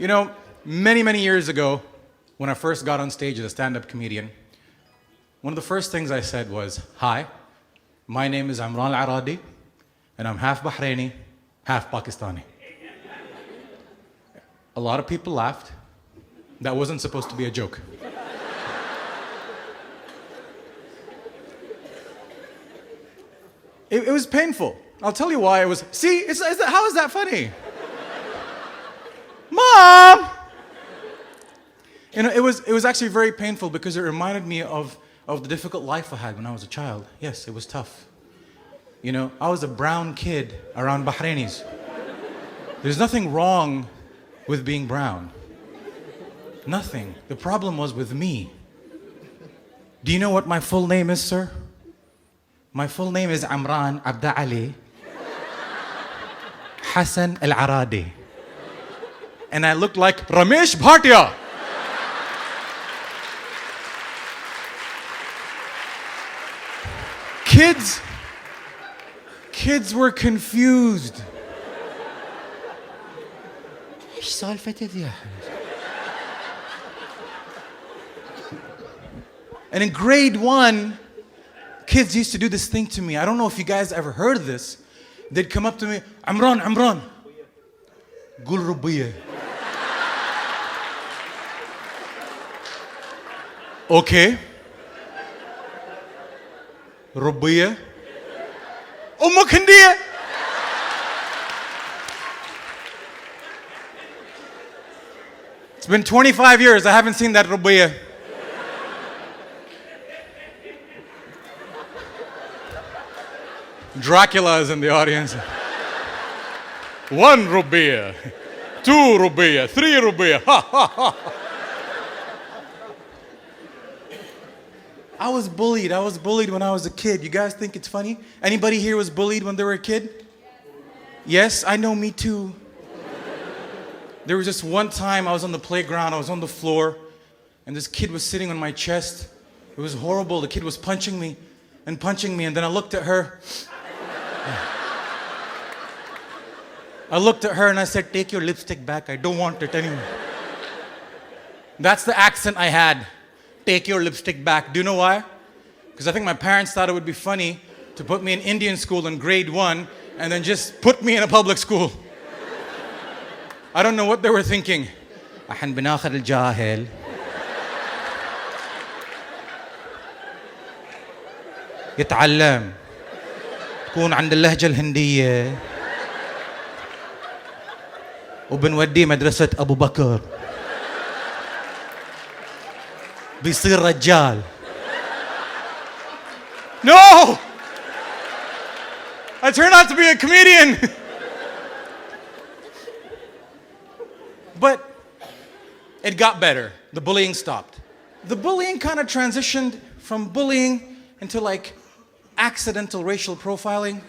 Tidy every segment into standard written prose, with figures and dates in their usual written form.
You know, many years ago, when I first got on stage as a stand-up comedian, one of the first things I said was, "Hi, my name is Imran Al Aradi, and I'm half Bahraini, half Pakistani." A lot of people laughed. That wasn't supposed to be a joke. It was painful. I'll tell you why it was. See, how is that funny? Mom! You know, it was actually very painful because it reminded me of the difficult life I had when I was a child. Yes, it was tough. You know, I was a brown kid around Bahrainis. There's nothing wrong with being brown. Nothing. The problem was with me. Do you know what my full name is, sir? My full name is Imran Abda Ali Hassan Al Aradi. And I look like Ramesh Bhatia. Kids were confused. And in grade 1, kids used to do this thing to me. I don't know if you guys ever heard of this. They'd come up to me, Imran, Gul Rubiya. Okay. Rubiya. Ummu Khandiya. It's been 25 years, I haven't seen that Rubiya. Dracula is in the audience. 1 Rubiya, 2 Rubiya, 3 Rubiya. Ha ha ha. I was bullied when I was a kid. You guys think it's funny? Anybody here was bullied when they were a kid? Yes, I know, me too. There was just one time I was on the playground, I was on the floor, and this kid was sitting on my chest. It was horrible. The kid was punching me, and then I looked at her. And I said, "Take your lipstick back, I don't want it anymore." That's the accent I had. Take your lipstick back. Do you know why? Because I think my parents thought it would be funny to put me in Indian school in grade 1 and then just put me in a public school. I don't know what they were thinking. أحن بناخذ الجاهل. يتعلم. تكون عند اللهجة الهندية. وبنوديه مدرسة أبو بكر. بيصير رجال. No! I turned out to be a comedian. But it got better. The bullying stopped. The bullying kind of transitioned from bullying into like accidental racial profiling.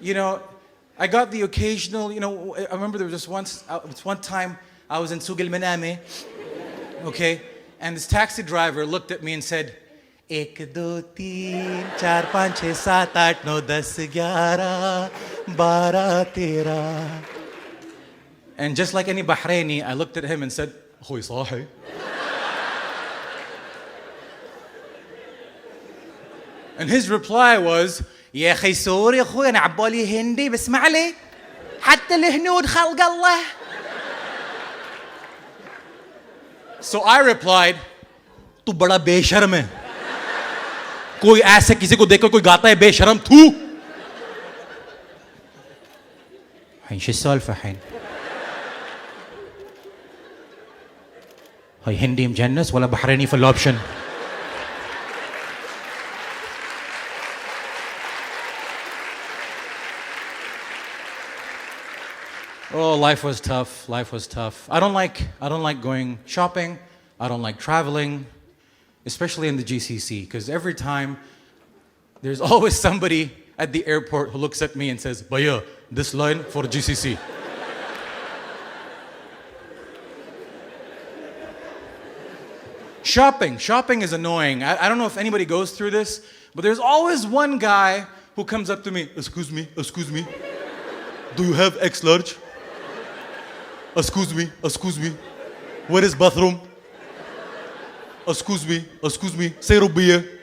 You know, I got the occasional, you know, I remember there was just one time I was in Suq al-Maname, okay, and this taxi driver looked at me and said, 1, 2, 3, 4, 5, 6, 7, 8, 9, 10, 11, 12, 13. And just like any Bahraini, I looked at him and said, "Akhoy sahi." And his reply was, "يا أخي سوري أخوي أنا عبالي هندي بسمع لي حتى الهنود خلق الله." So I replied, "तू बड़ा बेशर्म है. कोई ऐसे किसी को देखो कोई गाता है बेशर्म तू." الحين شو السالفة الحين؟ هاي هندي مجنس ولا بحريني في الأوبشن؟ Oh, life was tough. I don't like going shopping. I don't like traveling, especially in the GCC, because every time there's always somebody at the airport who looks at me and says, "Bhaiya, this line for GCC." Shopping is annoying. I don't know if anybody goes through this, but there's always one guy who comes up to me, excuse me, do you have X large? Excuse me, excuse me. Where is bathroom? Excuse me, say Rubiya.